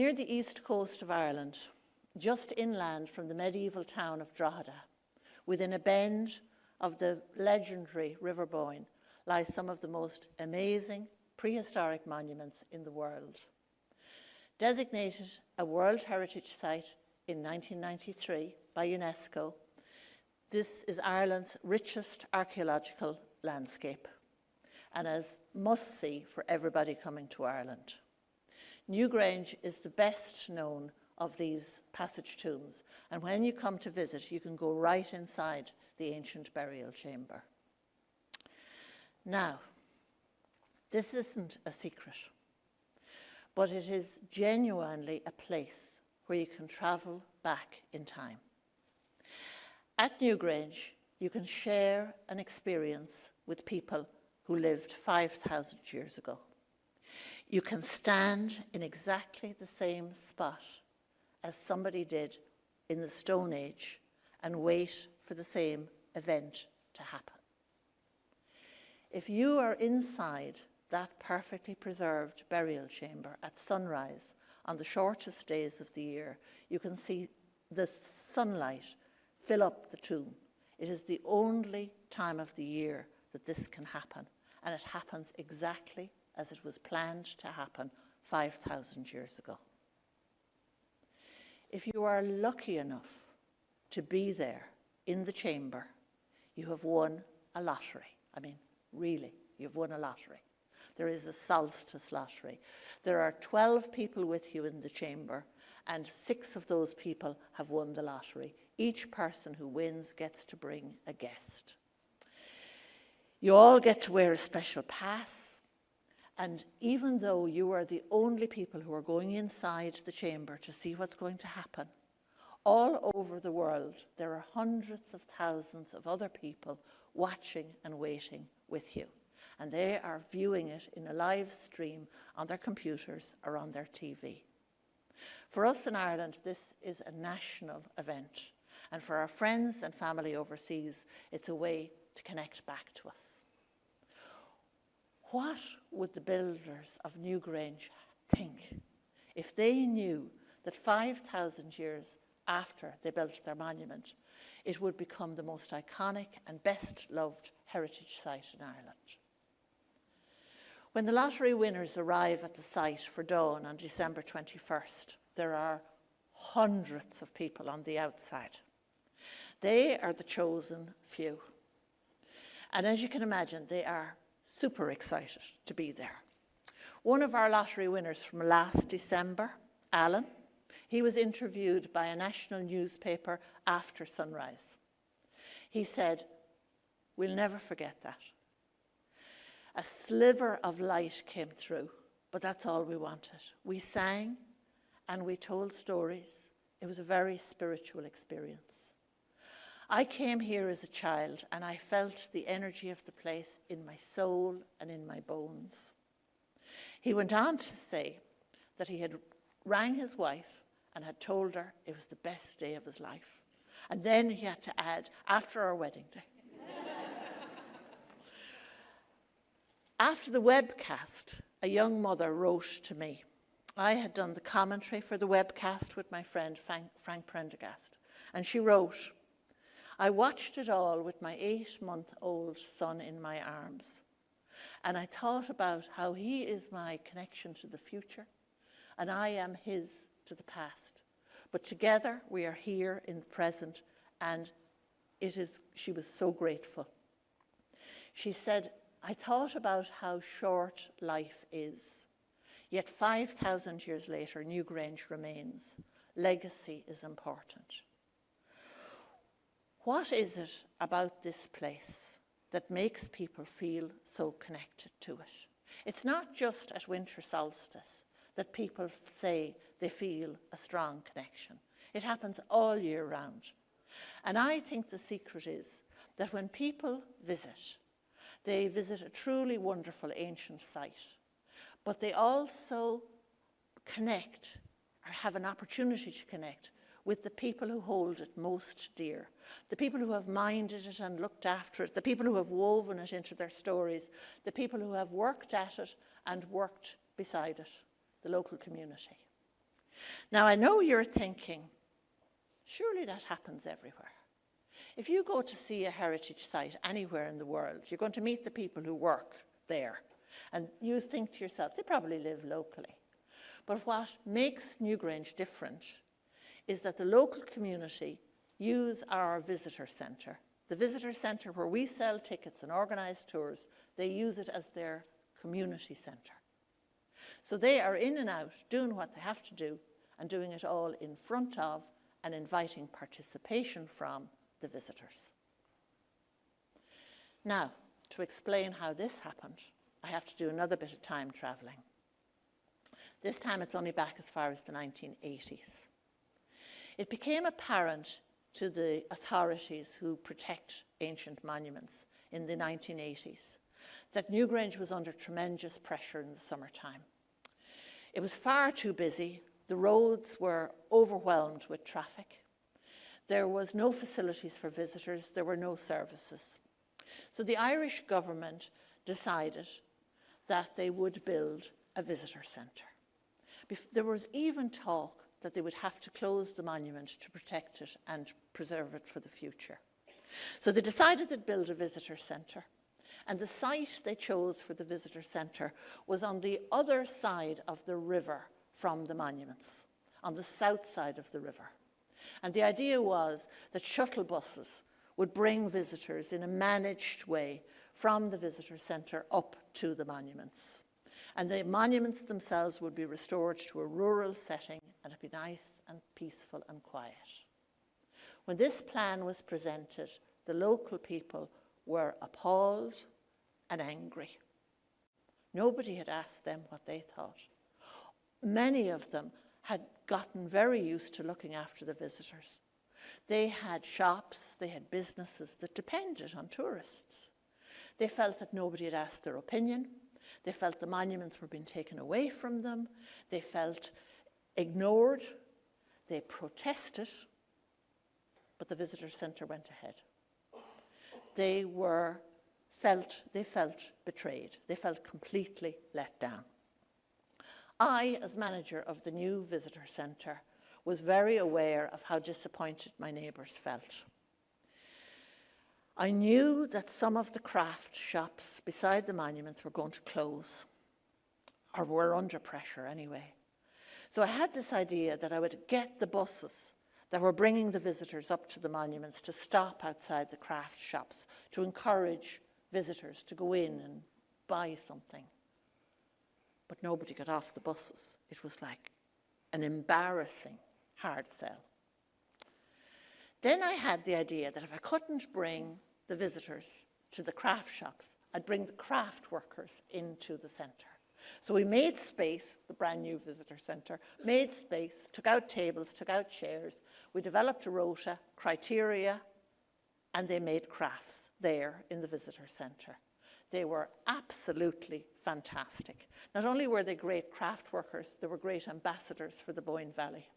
Near the east coast of Ireland, just inland from the medieval town of Drogheda, within a bend of the legendary River Boyne, lie some of the most amazing prehistoric monuments in the world. Designated a World Heritage Site in 1993 by UNESCO, this is Ireland's richest archaeological landscape and as must-see for everybody coming to Ireland. Newgrange is the best known of these passage tombs, and when you come to visit, you can go right inside the ancient burial chamber. Now, this isn't a secret, but it is genuinely a place where you can travel back in time. At Newgrange, you can share an experience with people who lived 5,000 years ago. You can stand in exactly the same spot as somebody did in the Stone Age and wait for the same event to happen. If you are inside that perfectly preserved burial chamber at sunrise on the shortest days of the year, you can see the sunlight fill up the tomb. It is the only time of the year that this can happen, and it happens exactly as it was planned to happen 5,000 years ago. If you are lucky enough to be there in the chamber, you have won a lottery. I mean, really, you've won a lottery. There is a solstice lottery. There are 12 people with you in the chamber, and 6 of those people have won the lottery. Each person who wins gets to bring a guest. You all get to wear a special pass, and even though you are the only people who are going inside the chamber to see what's going to happen, all over the world there are hundreds of thousands of other people watching and waiting with you. And they are viewing it in a live stream on their computers or on their TV. For us in Ireland, this is a national event. And for our friends and family overseas, it's a way to connect back to us. What would the builders of Newgrange think if they knew that 5,000 years after they built their monument, it would become the most iconic and best loved heritage site in Ireland? When the lottery winners arrive at the site for dawn on December 21st, there are hundreds of people on the outside. They are the chosen few. And as you can imagine, they are super excited to be there. One of our lottery winners from last December, Alan, he was interviewed by a national newspaper after sunrise. He said, "We'll never forget that. A sliver of light came through, but that's all we wanted. We sang and we told stories. It was a very spiritual experience. I came here as a child and I felt the energy of the place in my soul and in my bones." He went on to say that he had rang his wife and had told her it was the best day of his life. And then he had to add, after our wedding day. After the webcast, a young mother wrote to me. I had done the commentary for the webcast with my friend Frank Prendergast, and she wrote, "I watched it all with my 8-month-old son in my arms, and I thought about how he is my connection to the future, and I am his to the past. But together we are here in the present, and she was so grateful." She said, "I thought about how short life is. Yet 5,000 years later, Newgrange remains. Legacy is important." What is it about this place that makes people feel so connected to it? It's not just at winter solstice that people say they feel a strong connection. It happens all year round. And I think the secret is that when people visit, they visit a truly wonderful ancient site, but they also connect, or have an opportunity to connect, with the people who hold it most dear, the people who have minded it and looked after it, the people who have woven it into their stories, the people who have worked at it and worked beside it, the local community. Now, I know you're thinking, surely that happens everywhere. If you go to see a heritage site anywhere in the world, you're going to meet the people who work there. And you think to yourself, they probably live locally. But what makes Newgrange different is that the local community use our visitor centre. The visitor centre where we sell tickets and organise tours, they use it as their community centre. So they are in and out doing what they have to do and doing it all in front of and inviting participation from the visitors. Now, to explain how this happened, I have to do another bit of time travelling. This time it's only back as far as the 1980s. It became apparent to the authorities who protect ancient monuments in the 1980s that Newgrange was under tremendous pressure in the summertime. It was far too busy. The roads were overwhelmed with traffic. There was no facilities for visitors. There were no services. So the Irish government decided that they would build a visitor centre. There was even talk that they would have to close the monument to protect it and preserve it for the future. So they decided they'd build a visitor centre. And the site they chose for the visitor centre was on the other side of the river from the monuments, on the south side of the river. And the idea was that shuttle buses would bring visitors in a managed way from the visitor centre up to the monuments. And the monuments themselves would be restored to a rural setting and it'd be nice and peaceful and quiet. When this plan was presented, the local people were appalled and angry. Nobody had asked them what they thought. Many of them had gotten very used to looking after the visitors. They had shops, they had businesses that depended on tourists. They felt that nobody had asked their opinion. They felt the monuments were being taken away from them. They felt ignored. They protested, but the visitor centre went ahead. They felt betrayed. They felt completely let down. I, as manager of the new visitor centre, was very aware of how disappointed my neighbours felt. I knew that some of the craft shops beside the monuments were going to close, or were under pressure anyway. So I had this idea that I would get the buses that were bringing the visitors up to the monuments to stop outside the craft shops, to encourage visitors to go in and buy something. But nobody got off the buses. It was like an embarrassing hard sell. Then I had the idea that if I couldn't bring the visitors to the craft shops, I'd bring the craft workers into the centre. So we made space, the brand new visitor centre, made space, took out tables, took out chairs. We developed a rota, criteria, and they made crafts there in the visitor centre. They were absolutely fantastic. Not only were they great craft workers, they were great ambassadors for the Boyne Valley.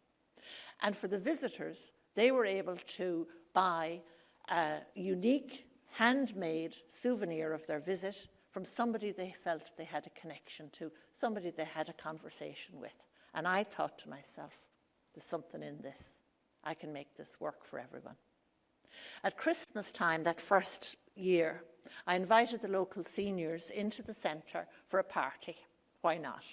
And for the visitors, they were able to buy a unique, handmade souvenir of their visit from somebody they felt they had a connection to, somebody they had a conversation with. And I thought to myself, there's something in this. I can make this work for everyone. At Christmas time that first year, I invited the local seniors into the centre for a party. Why not?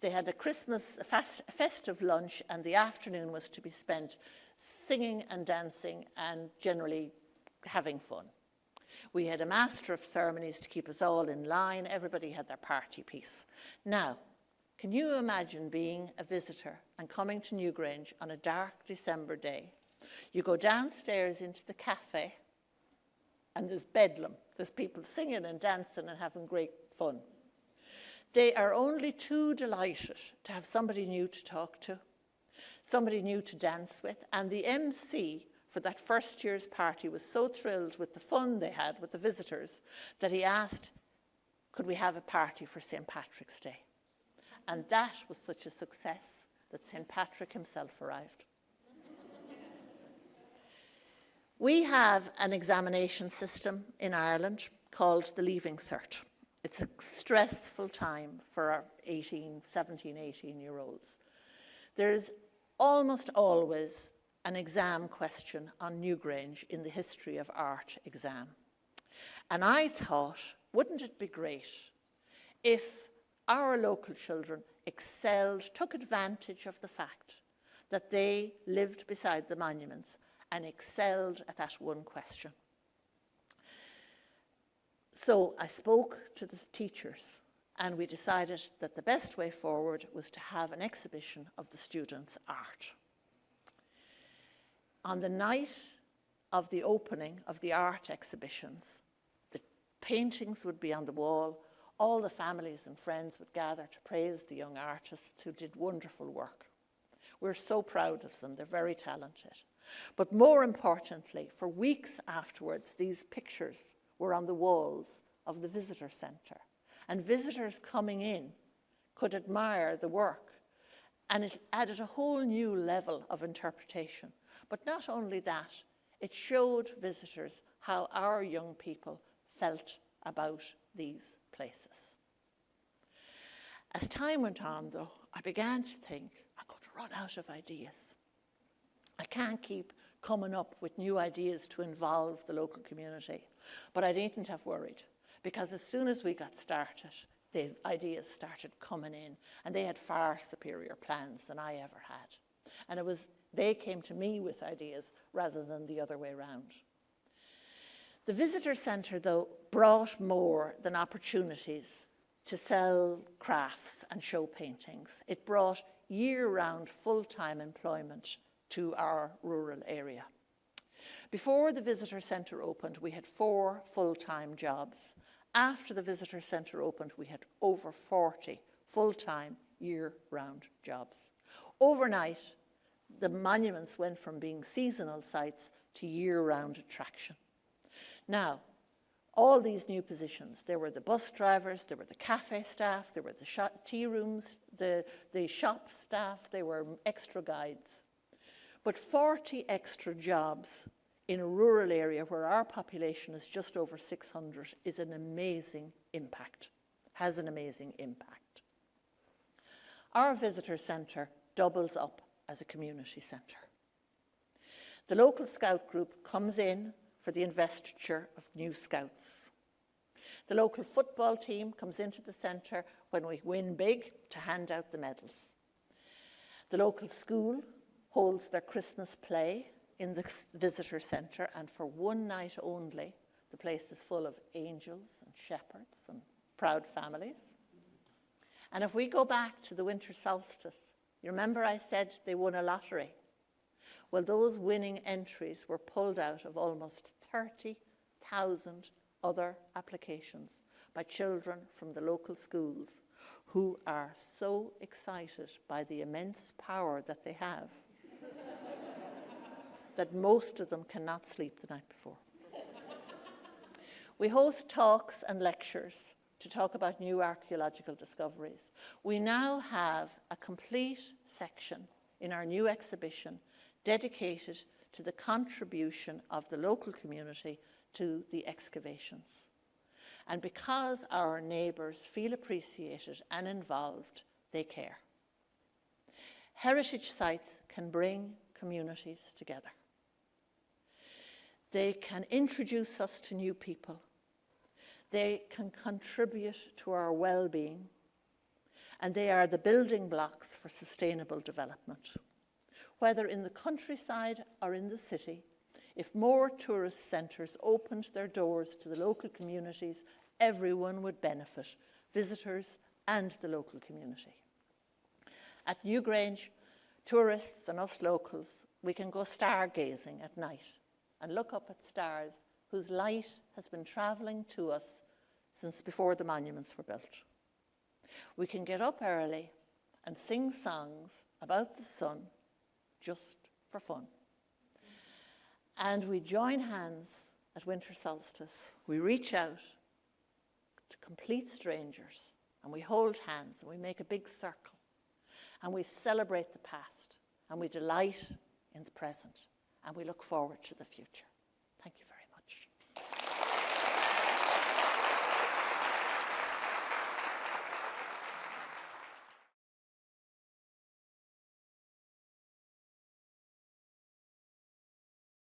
They had a Christmas festive lunch, and the afternoon was to be spent singing and dancing and generally having fun. We had a master of ceremonies to keep us all in line. Everybody had their party piece. Now, can you imagine being a visitor and coming to Newgrange on a dark December day? You go downstairs into the cafe, and there's bedlam. There's people singing and dancing and having great fun. They are only too delighted to have somebody new to talk to, somebody new to dance with, and the MC for that first year's party was so thrilled with the fun they had with the visitors that he asked, could we have a party for St. Patrick's Day? And that was such a success that St. Patrick himself arrived. We have an examination system in Ireland called the Leaving Cert. It's a stressful time for our 17, 18-year-olds. There's almost always an exam question on Newgrange in the history of art exam. And I thought, wouldn't it be great if our local children excelled, took advantage of the fact that they lived beside the monuments and excelled at that one question. So I spoke to the teachers and we decided that the best way forward was to have an exhibition of the students' art. On the night of the opening of the art exhibitions, the paintings would be on the wall. All the families and friends would gather to praise the young artists who did wonderful work. We're so proud of them. They're very talented. But more importantly, for weeks afterwards, these pictures were on the walls of the visitor centre. And visitors coming in could admire the work. And it added a whole new level of interpretation. But not only that, it showed visitors how our young people felt about these places. As time went on, though, I began to think, I'm going to run out of ideas. I can't keep coming up with new ideas to involve the local community. But I needn't have worried, because as soon as we got started, the ideas started coming in, and they had far superior plans than I ever had. And they came to me with ideas rather than the other way around. The visitor centre, though, brought more than opportunities to sell crafts and show paintings. It brought year-round full-time employment to our rural area. Before the visitor centre opened, we had 4 full-time jobs. After the visitor centre opened, we had over 40 full-time year-round jobs. Overnight, the monuments went from being seasonal sites to year-round attraction. Now, all these new positions, there were the bus drivers, there were the cafe staff, there were the tea rooms, the shop staff, there were extra guides. But 40 extra jobs in a rural area where our population is just over 600 is an amazing impact, has an amazing impact. Our visitor centre doubles up as a community centre. The local scout group comes in for the investiture of new scouts. The local football team comes into the centre when we win big to hand out the medals. The local school holds their Christmas play in the visitor centre, and for one night only, the place is full of angels and shepherds and proud families. And if we go back to the winter solstice, you remember I said they won a lottery? Well, those winning entries were pulled out of almost 30,000 other applications by children from the local schools who are so excited by the immense power that they have that most of them cannot sleep the night before. We host talks and lectures to talk about new archaeological discoveries. We now have a complete section in our new exhibition dedicated to the contribution of the local community to the excavations. And because our neighbours feel appreciated and involved, they care. Heritage sites can bring communities together. They can introduce us to new people. They can contribute to our well-being, and they are the building blocks for sustainable development. Whether in the countryside or in the city, if more tourist centres opened their doors to the local communities, everyone would benefit, visitors and the local community. At Newgrange, tourists and us locals, we can go stargazing at night and look up at stars whose light has been travelling to us since before the monuments were built. We can get up early and sing songs about the sun just for fun. And we join hands at winter solstice. We reach out to complete strangers and we hold hands and we make a big circle and we celebrate the past and we delight in the present and we look forward to the future. Thank you very much.